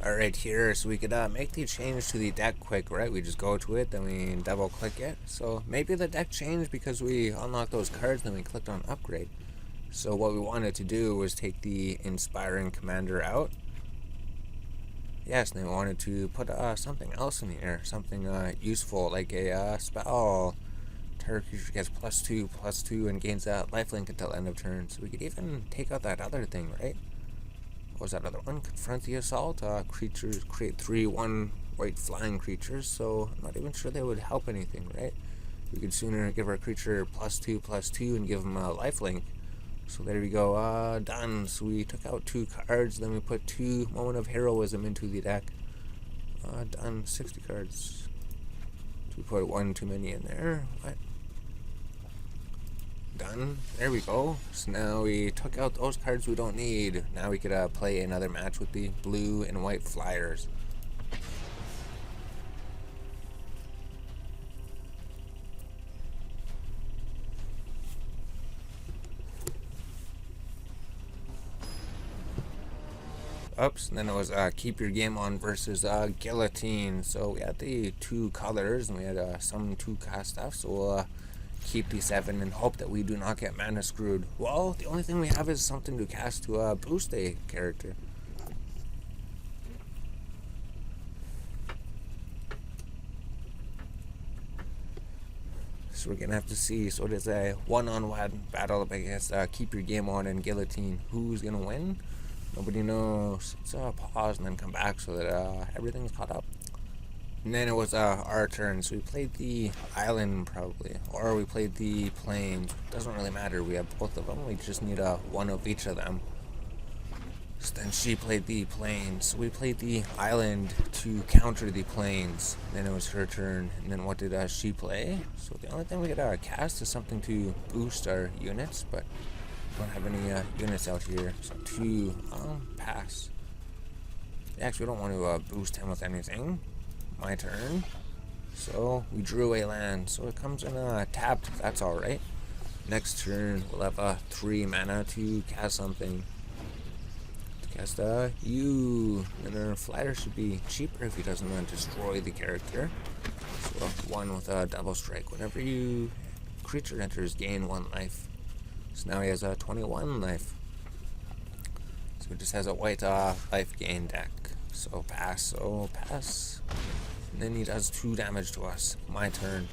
Alright, here, so we could make the change to the deck quick, right? We just go to it, then we double click it. So maybe the deck changed because we unlocked those cards, then we clicked on upgrade. So what we wanted to do was take the Inspiring Commander out. Yes, and then we wanted to put something else in here, something useful, like a spell. Target creature gets +2/+2 and gains a lifelink until end of turn. So we could even take out that other thing, right? What was that other one? Confront the Assault. Creatures create 3/1 white flying creatures, so I'm not even sure they would help anything, right? We could sooner give our creature +2/+2 and give them a lifelink. So there we go, done. So we took out 2 cards, then we put 2 Moment of Heroism into the deck. Done, 60 cards. So we put 1 too many in there. What? Done. There we go. So now we took out those cards we don't need. Now we could play another match with the blue and white flyers. Oops, and then it was Keep Your Game On versus Guillotine. So we had the 2 colors and we had some 2-cost stuff, so we'll keep the 7 and hope that we do not get mana screwed. Well, the only thing we have is something to cast to boost a character. So we're gonna have to see. So it is a one-on-one battle against Keep Your Game On and Guillotine. Who's gonna win? Nobody knows. Let's pause and then come back so that everything's caught up. And then it was our turn, so we played the island probably, or we played the plains. Doesn't really matter, we have both of them, we just need one of each of them. So then she played the plains, so we played the island to counter the plains. Then it was her turn, and then what did she play? So the only thing we could cast is something to boost our units, but we don't have any units out here, so 2, pass. Actually, we don't want to boost him with anything. My turn. So we drew a land, so it comes in tapped. That's all right. Next turn we'll have 3 mana to cast something. To cast you, and our flyer should be cheaper if he doesn't want to destroy the character. So 1 with a double strike. Whenever you creature enters, gain 1 life. So now he has 21 life. So it just has a white life gain deck. So pass, so pass. And then he does 2 damage to us. My turn.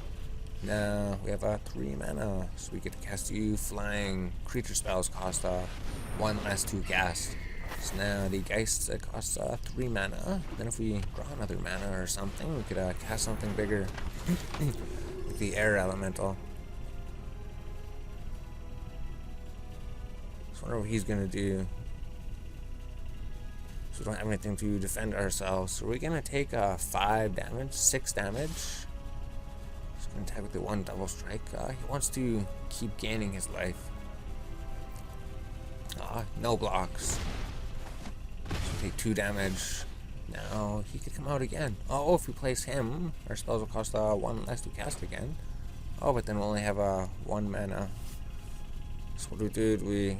Now we have 3 mana, so we get to cast you flying. Creature spells cost 1 less to cast. So now the Geist costs 3 mana. Then if we draw another mana or something, we could cast something bigger. With the air elemental. So I wonder what he's gonna do. So we don't have anything to defend ourselves. So we're gonna take 5 damage, 6 damage. Just gonna attack with the 1 double strike. He wants to keep gaining his life. No blocks. So take 2 damage. Now he could come out again. Oh, if we place him, our spells will cost 1 less to cast again. Oh, but then we'll only have 1 mana. So what we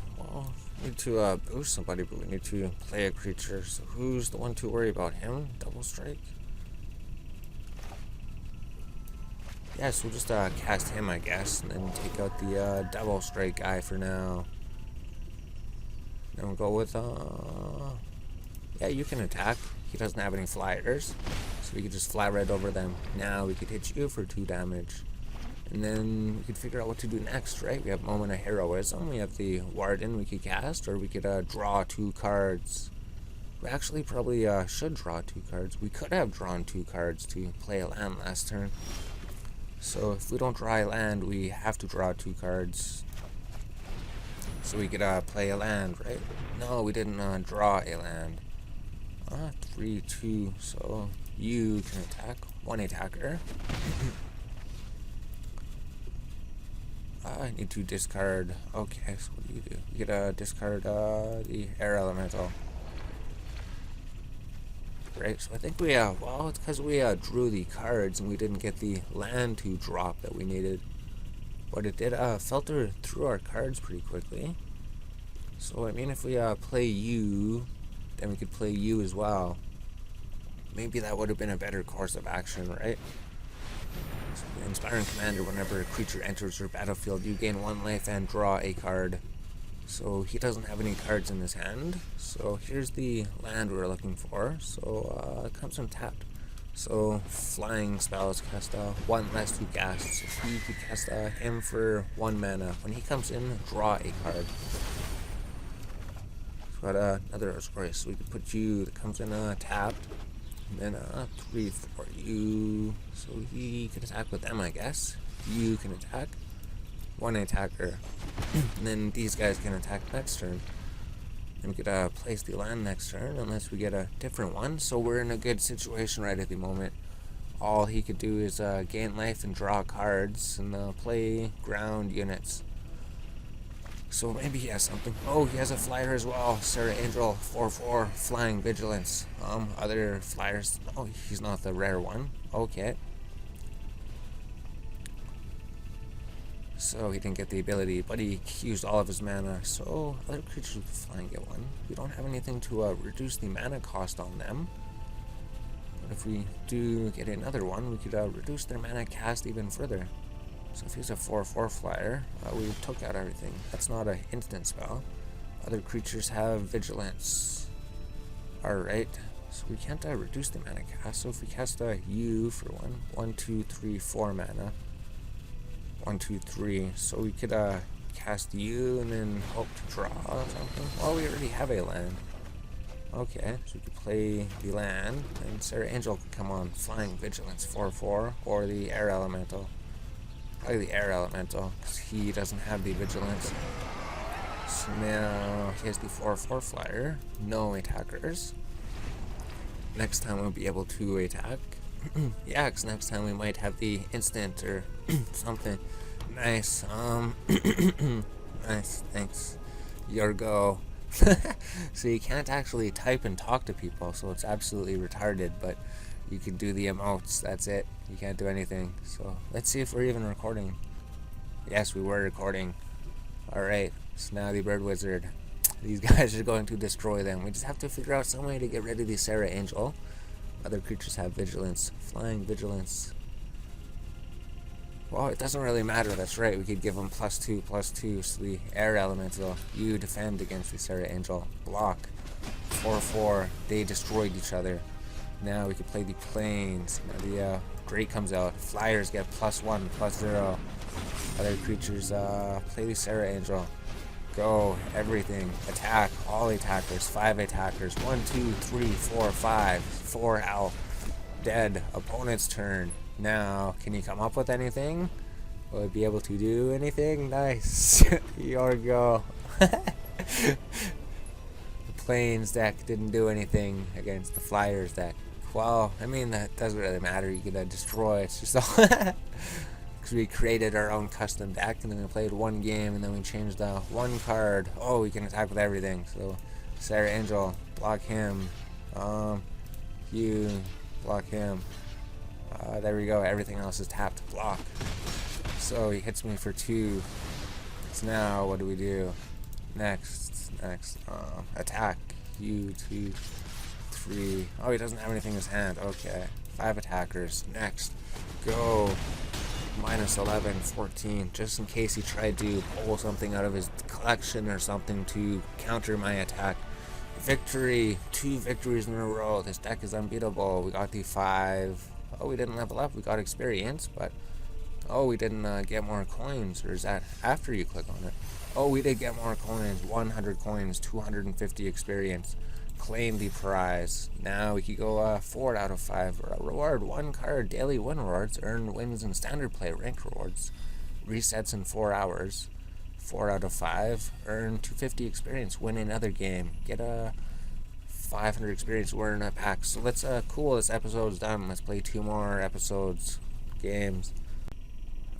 need to boost somebody, but we need to play a creature. So who's the one to worry about? Him? Double strike? Yeah, so we'll just cast him, I guess, and then take out the double strike guy for now. Then we'll go with yeah, you can attack. He doesn't have any flyers, so we could just fly right over them. Now we could hit you for 2 damage. And then we could figure out what to do next, right? We have Moment of Heroism, we have the Warden we could cast, or we could draw 2 cards. We actually probably should draw 2 cards. We could have drawn 2 cards to play a land last turn. So if we don't draw a land, we have to draw 2 cards. So we could play a land, right? No, we didn't draw a land. 3/2, so you can attack. 1 attacker. I need to discard. Okay, so what do? You gotta discard the air elemental. Great, so I think we, well, it's because we drew the cards and we didn't get the land to drop that we needed. But it did filter through our cards pretty quickly. So, I mean, if we play you, then we could play you as well. maybe that would have been a better course of action, right? So Inspiring Commander, whenever a creature enters your battlefield, you gain 1 life and draw a card. So he doesn't have any cards in his hand. So here's the land we're looking for. So it comes untapped. So flying spells cast 1 less 2 casts. So he could cast him for 1 mana. When he comes in, draw a card. Got another Azorius, so we could put you that comes in tapped, and then 3 for you, so he can attack with them, I guess. You can attack, 1 attacker, and then these guys can attack next turn. And we could place the land next turn, unless we get a different one, so we're in a good situation right at the moment. All he could do is gain life and draw cards, and play ground units. So maybe he has something. Oh, he has a flyer as well. Sarah Angel, 4/4, Flying Vigilance. Other flyers. Oh, he's not the rare one. Okay. So he didn't get the ability, but he used all of his mana. So other creatures with flying get 1. We don't have anything to reduce the mana cost on them. But if we do get another one, we could reduce their mana cast even further. So if he's a 4/4 flyer, we took out everything. That's not an instant spell. Other creatures have vigilance. Alright, so we can't reduce the mana cast. So if we cast a U for 1, 2, 3, 4 mana. 1, 2, 3. So we could cast U and then hope to draw something. Well, we already have a land. Okay, so we could play the land, and Sarah Angel could come on Flying Vigilance 4/4, or the Air Elemental. Probably the Air Elemental, because he doesn't have the Vigilance. So now he has the 4/4 flyer, no attackers. Next time we'll be able to attack. Yeah, because next time we might have the instant or something. Nice, nice, thanks. Your go. So you can't actually type and talk to people, so it's absolutely retarded, but you can do the emotes, that's it. You can't do anything. So let's see if we're even recording. Yes, we were recording. Alright, so now the Bird Wizard. These guys are going to destroy them. We just have to figure out some way to get rid of the Sarah Angel. Other creatures have Vigilance. Flying Vigilance. Well, it doesn't really matter, that's right. We could give them +2/+2. So the Air Elemental, you defend against the Sarah Angel. Block. 4/4. They destroyed each other. Now we can play the Plains. Now the Great comes out. Flyers get +1/+0. Other creatures play the Sarah Angel. Go. Everything. Attack. All attackers. 5 attackers. 1, 2, 3, 4, 5. 4 out. Dead. Opponent's turn. Now, can you come up with anything? Will it be able to do anything? Nice. Your go. The Plains deck didn't do anything against the Flyers deck. Well, I mean, that doesn't really matter. You could destroy it. It's just all because we created our own custom deck, and then we played 1 game, and then we changed 1 card. Oh, we can attack with everything. So, Sarah Angel, block him. You block him. There we go. Everything else is tapped. Block. So he hits me for 2. So now what do we do? Next. Attack. You 2, 3. Oh, he doesn't have anything in his hand. Okay. 5 attackers. Next. Go. -11, 14. Just in case he tried to pull something out of his collection or something to counter my attack. Victory. 2 victories in a row. This deck is unbeatable. We got the 5. Oh, we didn't level up. We got experience, but oh, we didn't get more coins. Or is that after you click on it? Oh, we did get more coins. 100 coins, 250 experience. Claim the prize. Now we could go 4 out of 5. Reward 1 card. Daily win rewards. Earn wins in standard play. Rank rewards. Resets in 4 hours. 4 out of 5. Earn 250 experience. Win another game. Get a 500 experience. We're in a pack. So let's cool, this episode's done. Let's play 2 more episodes, games.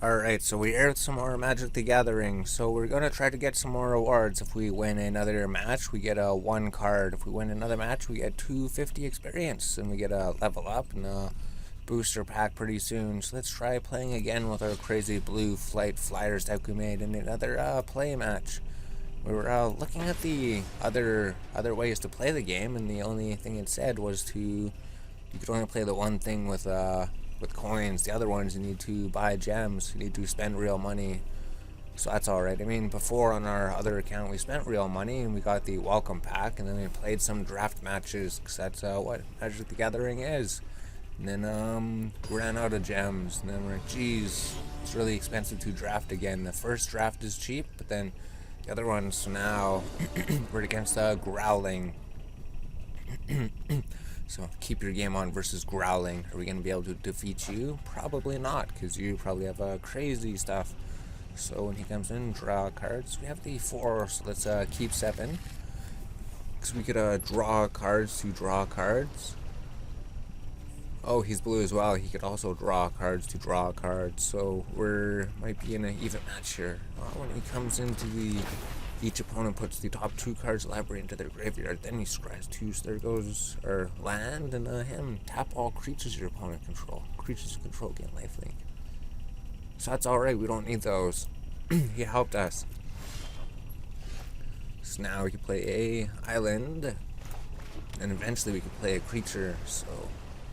Alright, so we aired some more Magic the Gathering. So we're gonna try to get some more rewards. If we win another match, we get a 1 card. If we win another match, we get 250 experience, and we get a level up and a booster pack pretty soon. So let's try playing again with our crazy blue flight flyers deck we made in another play match. We were looking at the other ways to play the game, and the only thing it said was to you could only play the one thing with coins. The other ones you need to buy gems. You need to spend real money. So that's alright. I mean, before on our other account, we spent real money and we got the welcome pack, and then we played some draft matches, because that's what Magic the Gathering is. And then we ran out of gems, and then we're like, geez, it's really expensive to draft again. The first draft is cheap, but then the other ones, so now we're against Growling. So keep your game on versus Growling. Are we going to be able to defeat you? Probably not, because you probably have crazy stuff. So when he comes in, draw cards. We have the 4, so let's keep 7. Because we could draw cards to draw cards. Oh, he's blue as well. He could also draw cards to draw cards. So might be in an even match here. When he comes into each opponent puts the top 2 cards of library into their graveyard. Then he scries 2. So there goes our land and him. Tap all creatures your opponent control. Creatures you control gain lifelink. So that's alright, we don't need those. He helped us. So now we can play a island, and eventually we can play a creature.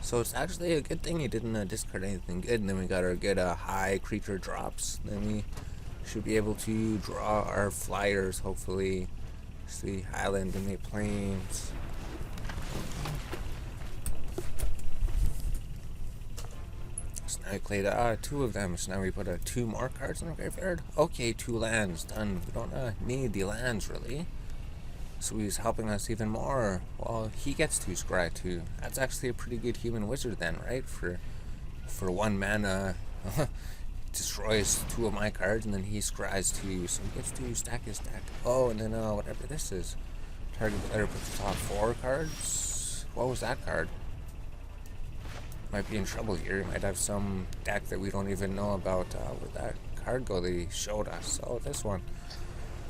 So it's actually a good thing he didn't discard anything good, and then we got our good high creature drops. Then we should be able to draw our flyers, hopefully. It's the island and the plains. So now we played 2 of them, so now we put 2 more cards in the graveyard. Okay, 2 lands, done. We don't need the lands, really. So he's helping us even more. Well, he gets to scry 2. That's actually a pretty good human wizard then, right? For 1 mana, destroys 2 of my cards, and then he scries 2, so he gets to stack his deck. Oh, and then whatever this is. Target player puts the top 4 cards. What was that card? Might be in trouble here. He might have some deck that we don't even know about. Where'd that card go that he showed us? Oh, this one.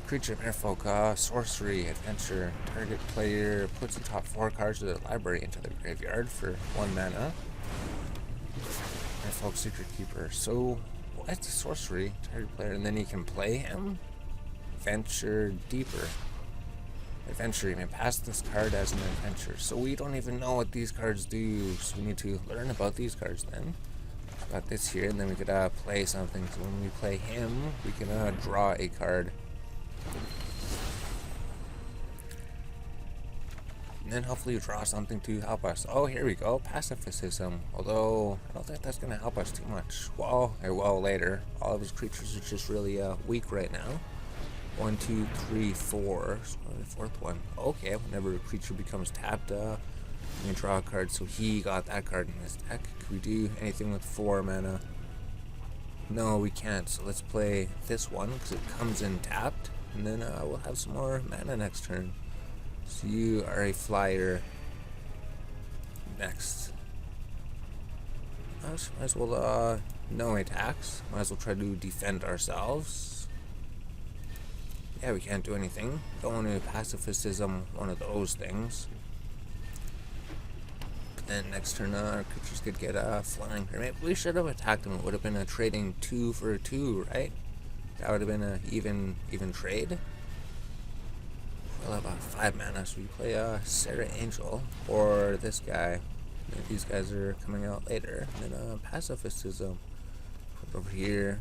Creature, Merfolk, Sorcery, Adventure. Target player puts the top 4 cards of the library into the graveyard for 1 mana. Merfolk, Secret Keeper. So, what? Sorcery, target player, and then he can play him? Venture Deeper. Adventure, you may pass this card as an adventure. So we don't even know what these cards do, so we need to learn about these cards then. Got this here, and then we could play something. So when we play him, we can draw a card. And then hopefully draw something to help us. Oh, here we go, Pacifism. Although, I don't think that's going to help us too much. Well, later. All of his creatures are just really weak right now. 1, 2, 3, 4. So the 4th one. Okay, whenever a creature becomes tapped, we draw a card. So he got that card in his deck. Could we do anything with 4 mana? No, we can't. So let's play this one because it comes in tapped, and then we'll have some more mana next turn. So you are a flyer. Next. Might as well no attacks. Might as well try to defend ourselves. Yeah, we can't do anything. Don't want to pacifism one of those things. But then next turn, our creatures could get flying. Or maybe we should have attacked him. It would have been a trading 2 for 2, right? That would have been a even trade. We'll have 5 mana, so we play Sarah Angel or this guy. These guys are coming out later. And then pacifism. Put it over here.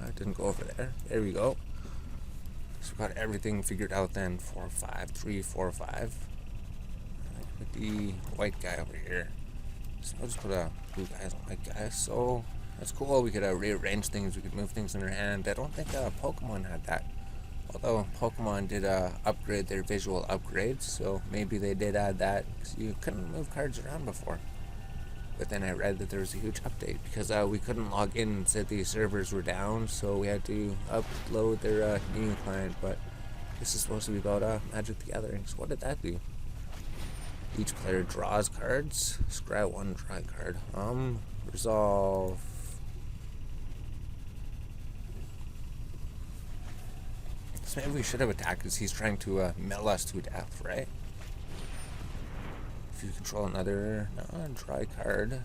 It didn't go over there. There we go. So we got everything figured out then. 4, 5, 3, 4, 5. Put the white guy over here. So I'll just put a blue guy as a white guy. So that's cool. We could rearrange things. We could move things in our hand. I don't think Pokemon had that. Although Pokemon did upgrade their visual upgrades, so maybe they did add that. Because you couldn't move cards around before. But then I read that there was a huge update because we couldn't log in and said the servers were down, so we had to upload their new client. But this is supposed to be about Magic the Gathering. So what did that do? Each player draws cards. Scry 1, draw a card. Resolve. So maybe we should have attacked because he's trying to mill us to death, right? If you control another draw a card.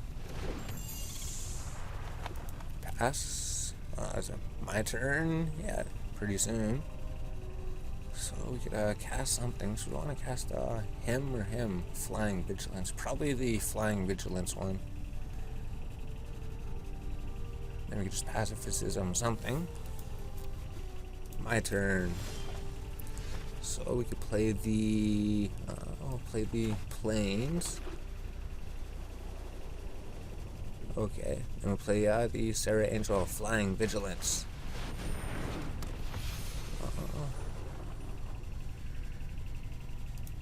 Pass. Is it my turn? Yeah, pretty soon. So we could cast something. So we want to cast him or him. Flying Vigilance. Probably the Flying Vigilance one. Then we could just Pacifism something. My turn. So we could play the Plains. Okay, and we'll play the Sarah Angel Flying Vigilance.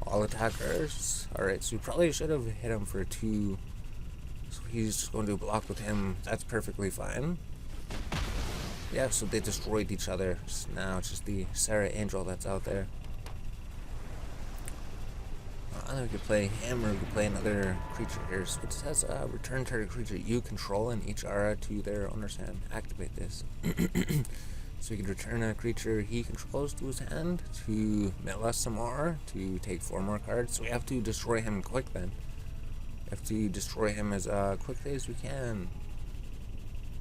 All attackers. Alright, so we probably should have hit him for 2. So he's just going to block with him. That's perfectly fine. Yeah, so they destroyed each other. So now it's just the Sarah Angel that's out there. We could play him, or we could play another creature here. So it says return target creature you control in each aura to their owner's hand. Activate this. So we could return a creature he controls to his hand to mill us some more, to take 4 more cards. So we have to destroy him quick then. We have to destroy him as quickly as we can.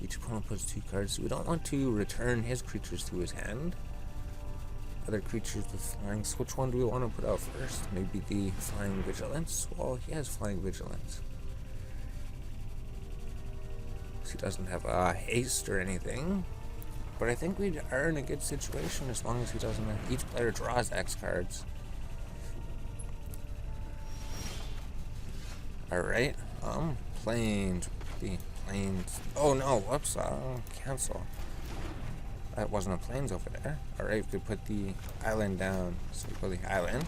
Each opponent puts 2 cards. So we don't want to return his creatures to his hand. Other creatures with flying. So which one do we want to put out first? Maybe the Flying Vigilance? Well, he has Flying Vigilance. So he doesn't have haste or anything. But I think we are in a good situation as long as he doesn't. Each player draws X cards. Alright. Plains. The Plains. Oh no, whoops. Cancel. That wasn't a Plains over there. Alright, we could put the island down. So we put the island.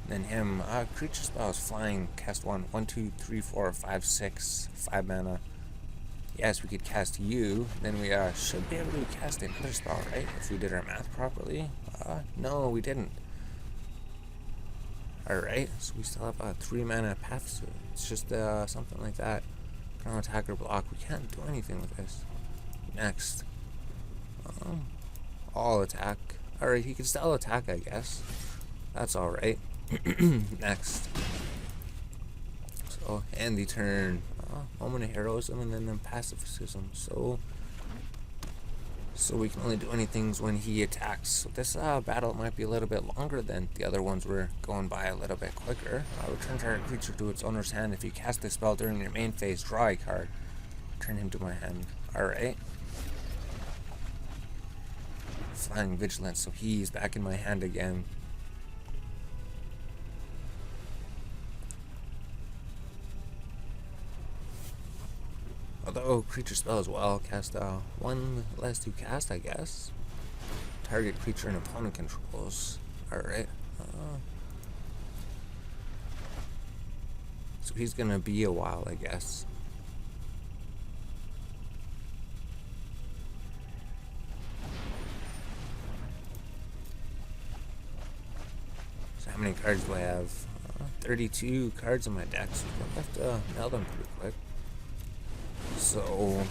And then him, creature spells, flying, cast 1, 1, 2, 3, 4, 5, 6, 5 mana. Yes, we could cast you. Then we should be able to cast another spell, right? If we did our math properly. No, we didn't. Alright, so we still have 3 mana paths. It's just something like that. Can attack or block. We can't do anything with this. Next. All attack. Alright, he can still attack, I guess. That's alright. Next. So, end the turn. Moment of heroism and then pacifism. So we can only do anything when he attacks. So this battle might be a little bit longer than the other ones were going by a little bit quicker. Return target creature to its owner's hand. If you cast this spell during your main phase, draw a card. Return him to my hand. Alright. Flying Vigilance, so he's back in my hand again. Although creature spell as well, cast 1 less to cast, I guess. Target creature and opponent controls. Alright. So he's gonna be a while, I guess. So how many cards do I have? 32 cards in my deck, so I have to nail them pretty quick. So,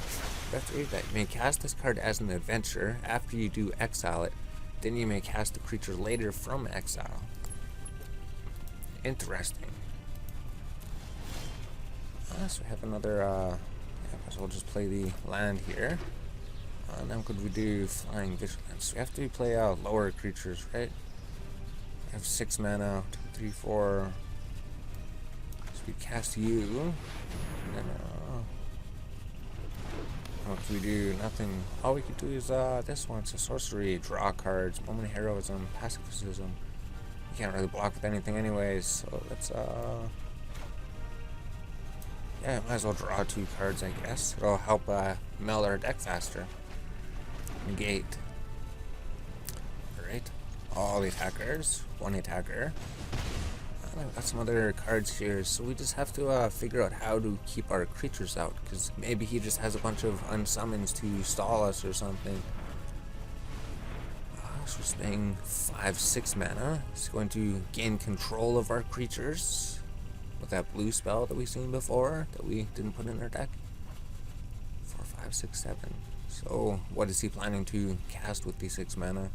after you may cast this card as an adventure. After you do exile it, then you may cast the creature later from exile. Interesting. So we have another, I guess we'll just play the land here. Now could we do Flying Vigilance? We have to play lower creatures, right? I have 6 mana, 2, 3, 4. So we cast you, and then, what can we do? Nothing. All we could do is this one. It's a sorcery. Draw cards. Moment of heroism. Pacifism. You can't really block with anything anyways. So let's yeah, might as well draw 2 cards, I guess. It'll help meld our deck faster. Negate. Alright. All the attackers. 1 attacker. I've got some other cards here, so we just have to figure out how to keep our creatures out, because maybe he just has a bunch of unsummons to stall us or something. So we're spending 5, 6 mana. It's going to gain control of our creatures with that blue spell that we've seen before that we didn't put in our deck. 4, 5, 6, 7. So what is he planning to cast with the 6 mana?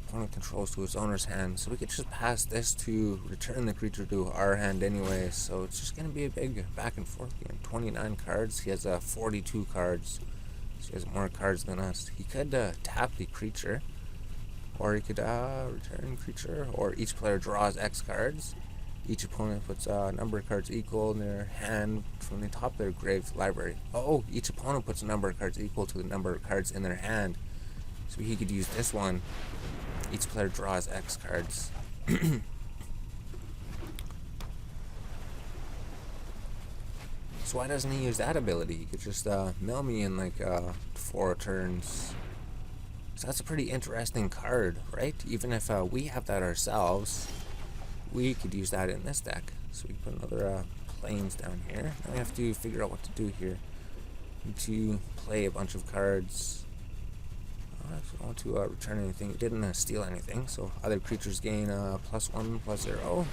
Opponent controls to its owner's hand, so we could just pass this to return the creature to our hand anyway. So it's just going to be a big back and forth game. 29 cards. He has 42 cards. So he has more cards than us. He could tap the creature, Or he could return creature, or each player draws X cards. Each opponent puts a number of cards equal in their hand from the top of their grave library. Oh, each opponent puts a number of cards equal to the number of cards in their hand. So he could use this one. Each player draws X cards. So why doesn't he use that ability? He could just mill me in like 4 turns. So that's a pretty interesting card, right? Even if we have that ourselves, we could use that in this deck. So we put another planes down here. Now we have to figure out what to do here. We need to play a bunch of cards. I don't want to return anything. It didn't steal anything, so other creatures gain +1/+0.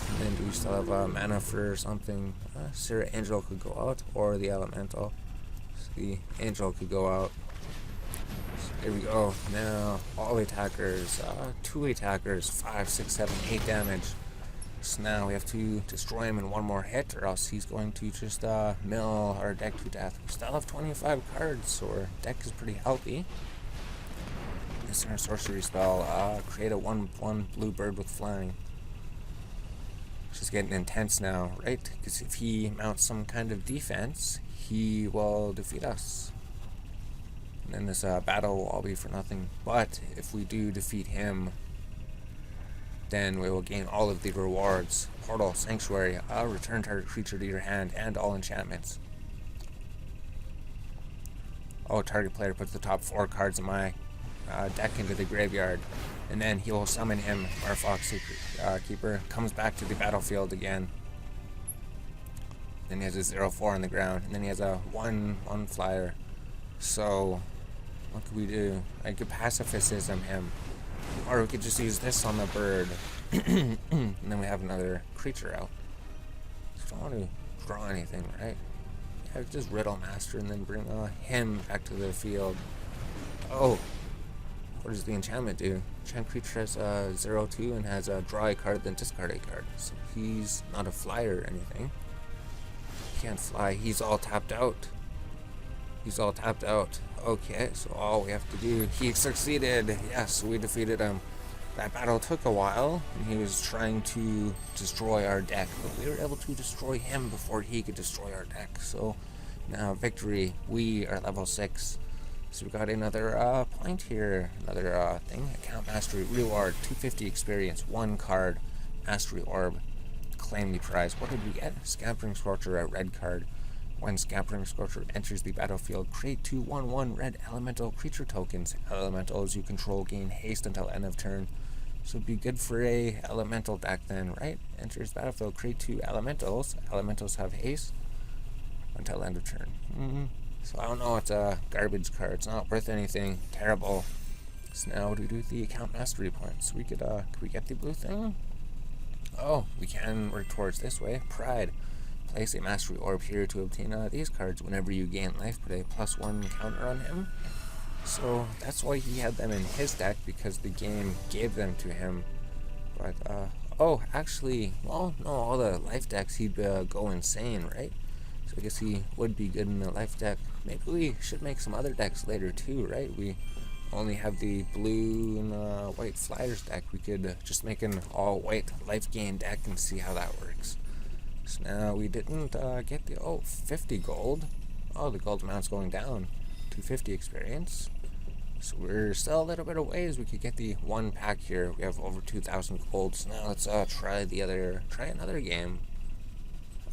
And then do we still have mana for something? Sarah Angel could go out, or the Elemental. So the Angel could go out. So there we go. Now all attackers, 2 attackers, 5, 6, 7, 8 damage. So now we have to destroy him in 1 more hit, or else he's going to just mill our deck to death. We still have 25 cards, so our deck is pretty healthy. This is our sorcery spell. Create a 1/1 blue bird with flying. Which is getting intense now, right? Because if he mounts some kind of defense, he will defeat us. And then this battle will all be for nothing. But if we do defeat him, then we will gain all of the rewards. Portal, Sanctuary, return target creature to your hand, and all enchantments. Oh, target player puts the top 4 cards in my deck into the graveyard. And then he will summon him, our Fox Keeper, comes back to the battlefield again. Then he has a 0/4 on the ground, and then he has a 1/1 flyer. So, what could we do? I could pacifism him. Or we could just use this on the bird. And then we have another creature out. So I don't want to draw anything, right? Yeah, just Riddle Master and then bring him back to the field. Oh! What does the enchantment do? Enchant creature has 0/2 and has a draw a card, then discard a card. So he's not a flyer or anything. He can't fly. He's all tapped out. He's all tapped out. Okay, so all we have to do... He succeeded! Yes, we defeated him. That battle took a while, and he was trying to destroy our deck, but we were able to destroy him before he could destroy our deck. So now victory. We are level 6. So we got another point here, another thing, account mastery, reward, 250 experience, 1 card, mastery orb, claim the prize. What did we get? Scampering Scorcher, a red card. When Scampering Scorcher enters the battlefield, create 2 1/1 red elemental creature tokens. Elementals you control gain haste until end of turn. So it'd be good for a elemental deck then, right? Enters battlefield, create 2 elementals. Elementals have haste until end of turn. So I don't know, it's a garbage card. It's not worth anything. Terrible. So now what do we do with the account mastery points? We could we get the blue thing? Oh, we can work towards this way. Pride. Place a mastery orb here to obtain these cards. Whenever you gain life, put a +1 counter on him. So that's why he had them in his deck, because the game gave them to him. But, oh, actually, well, no, all the life decks he'd go insane, right? So I guess he would be good in the life deck. Maybe we should make some other decks later too, right? We only have the blue and white flyers deck. We could just make an all white life gain deck and see how that works. So now we didn't get the 50 gold. Oh, the gold amount's going down. 250 experience. So we're still a little bit of ways. We could get the 1 pack here. We have over 2,000 gold. So now let's try another game.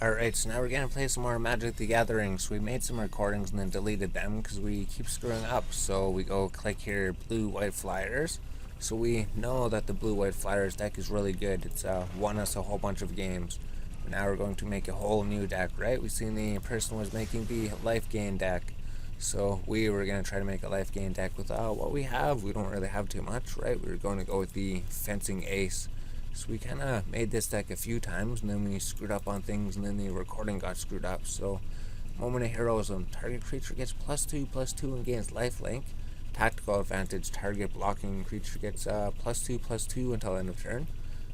Alright, so now we're going to play some more Magic the Gathering. So we made some recordings and then deleted them because we keep screwing up. So we go click here, blue-white flyers. So we know that the blue-white flyers deck is really good. It's won us a whole bunch of games. But now we're going to make a whole new deck, right? We've seen the person was making the life gain deck. So we were going to try to make a life gain deck with what we have. We don't really have too much, right? We were going to go with the fencing ace. So we kind of made this deck a few times, and then we screwed up on things, and then the recording got screwed up. So, Moment of Heroism. Target creature gets +2/+2 and gains lifelink. Tactical advantage. Target blocking creature gets +2/+2 until end of turn.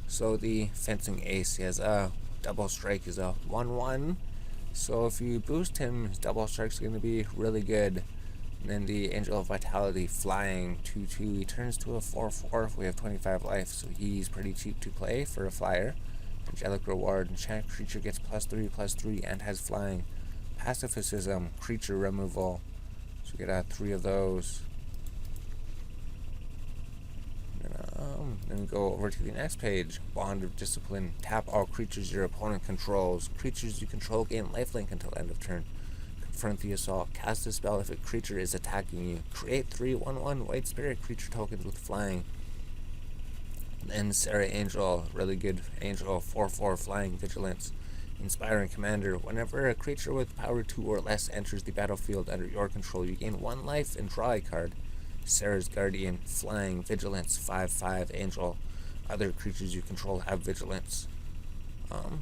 So the fencing ace, he has a double strike, is a 1/1. So if you boost him, his double strike is going to be really good. And then the Angel of Vitality flying 2/2. He turns to a 4/4 if we have 25 life, so he's pretty cheap to play for a flyer. Angelic Reward. Enchant creature gets +3/+3 and has flying. Pacifism, creature removal. So we get 3 of those. Then we go over to the next page. Bond of Discipline. Tap all creatures your opponent controls. Creatures you control gain lifelink until end of turn. Confront the assault. Cast a spell if a creature is attacking you. Create 3/1/1 white spirit creature tokens with flying. Then Sarah Angel, really good angel, 4/4 flying vigilance. Inspiring Commander. Whenever a creature with power 2 or less enters the battlefield under your control, you gain 1 life and draw a card. Sarah's Guardian, flying vigilance, 5/5 angel. Other creatures you control have vigilance.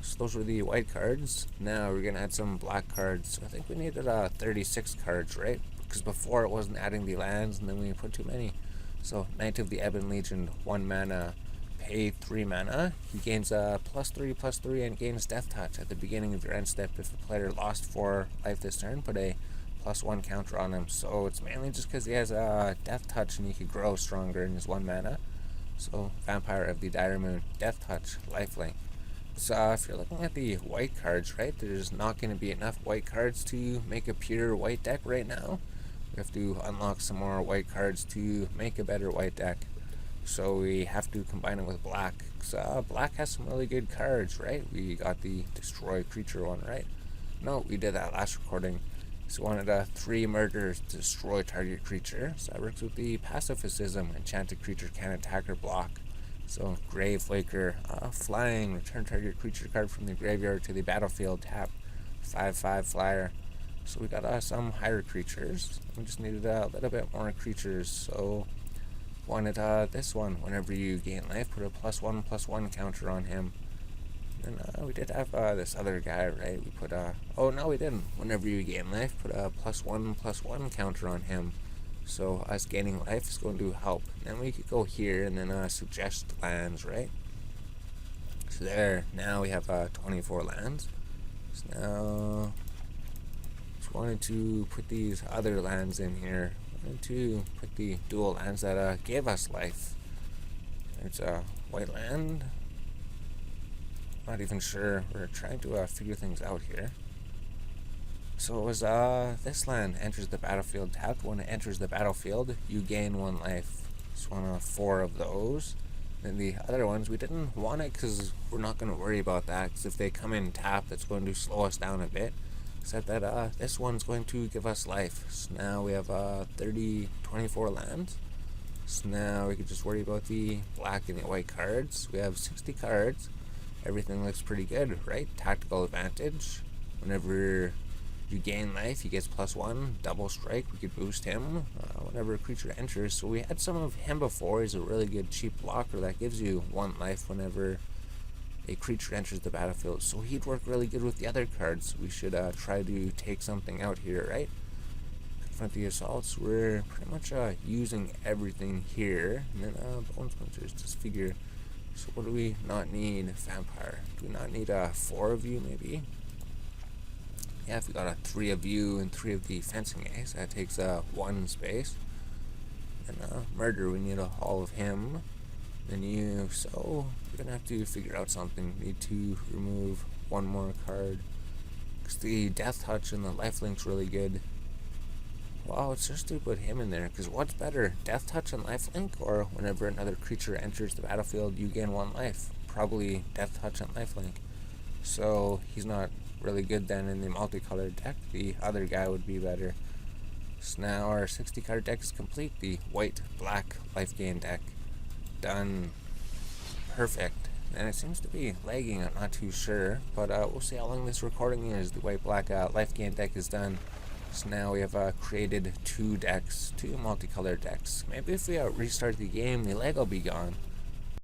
So those were the white cards. Now we're gonna add some black cards. So I think we needed 36 cards, right? Because before it wasn't adding the lands, and then we put too many. So Knight of the Ebon Legion, 1 mana, pay 3 mana. He gains +3/+3 and gains Death Touch at the beginning of your end step. If the player lost 4 life this turn, put a +1 counter on him. So it's mainly just because he has Death Touch and he could grow stronger in his 1 mana. So Vampire of the Dire Moon, Death Touch, lifelink. So if you're looking at the white cards, right, there's not going to be enough white cards to make a pure white deck right now. We have to unlock some more white cards to make a better white deck. So we have to combine it with black. So black has some really good cards, right? We got the Destroy Creature one, right? No, we did that last recording. So we wanted 3 murders to destroy target creature. So that works with the Pacifism. Enchanted creature can attack or block. So Grave Waker, flying, return target creature card from the graveyard to the battlefield, tap, 5/5 flyer. So we got some higher creatures. We just needed a little bit more creatures. So wanted this one. Whenever you gain life, put a +1/+1 counter on him. And we did have this other guy, right? We put oh no, we didn't. Whenever you gain life, put a +1/+1 counter on him. So us gaining life is going to help. Then we could go here and then suggest lands, right? So there, now we have 24 lands. So now, just wanted to put these other lands in here. Wanted to put the dual lands that gave us life. There's a white land. Not even sure. We're trying to figure things out here. So it was this land enters the battlefield tapped. When it enters the battlefield, you gain 1 life. Just want 4 of those. Then the other ones, we didn't want it because we're not going to worry about that. Because if they come in tapped, that's going to slow us down a bit. Except that this one's going to give us life. So now we have 24 lands. So now we can just worry about the black and the white cards. We have 60 cards. Everything looks pretty good, right? Tactical advantage. Whenever you gain life, he gets +1. Double strike, we could boost him whenever a creature enters. So we had some of him before. He's a really good cheap blocker that gives you 1 life whenever a creature enters the battlefield. So he'd work really good with the other cards. We should try to take something out here, right? Confront the assaults. We're pretty much using everything here. And then Bone Splinters, just figure. So what do we not need? Vampire. Do we not need 4 of you maybe? Yeah, if we got 3 of you and 3 of the fencing ace, that takes 1 space. And murder, we need all of him. Then you, so we're gonna have to figure out something. Need to remove 1 more card. Because the Death Touch and the Lifelink's really good. Wow, it's just to put him in there. Because what's better, Death Touch and Lifelink, or whenever another creature enters the battlefield, you gain 1 life? Probably Death Touch and Lifelink. So he's not really good then in the multicolored deck. The other guy would be better. So now our 60 card deck is complete. The white black life gain deck. Done. Perfect. And it seems to be lagging, I'm not too sure, but we'll see how long this recording is. The white black life gain deck is done. So now we have created 2 decks, 2 multicolored decks. Maybe if we restart the game, the lag will be gone.